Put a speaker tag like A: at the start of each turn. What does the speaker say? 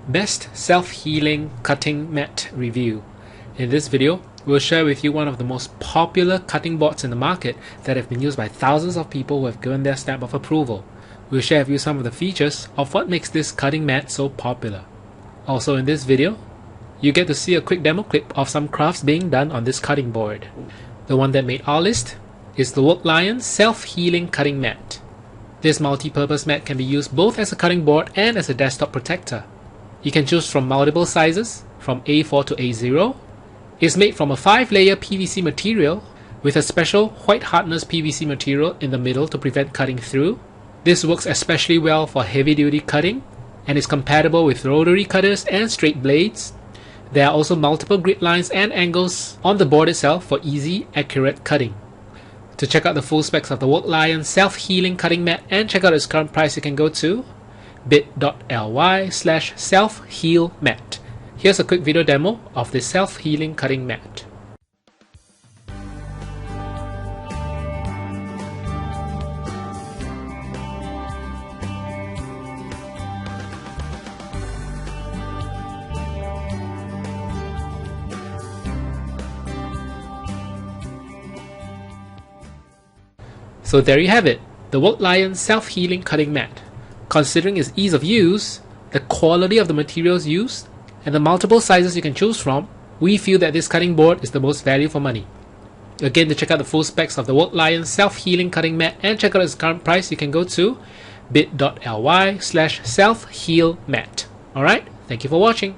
A: Best self-healing cutting mat review. In this video, we'll share with you one of the most popular cutting boards in the market that have been used by thousands of people who have given their stamp of approval. We'll share with you some of the features of what makes this cutting mat so popular. Also in this video, you get to see a quick demo clip of some crafts being done on this cutting board. The one that made our list is the Worklion Self-Healing Cutting Mat. This multi-purpose mat can be used both as a cutting board and as a desktop protector. You can choose from multiple sizes, from A4 to A0. It's made from a 5-layer PVC material with a special white hardness PVC material in the middle to prevent cutting through. This works especially well for heavy-duty cutting and is compatible with rotary cutters and straight blades. There are also multiple grid lines and angles on the board itself for easy, accurate cutting. To check out the full specs of the Worklion Self-Healing Cutting Mat and check out its current price, you can go to bit.ly/selfhealmat. Here's a quick video demo of this self-healing cutting mat. So there you have it, the Worklion Self-Healing Cutting Mat. Considering its ease of use, the quality of the materials used, and the multiple sizes you can choose from, we feel that this cutting board is the most value for money. Again, to check out the full specs of the Worklion Self-Healing Cutting Mat and check out its current price, you can go to bit.ly/selfhealmat. Alright, thank you for watching.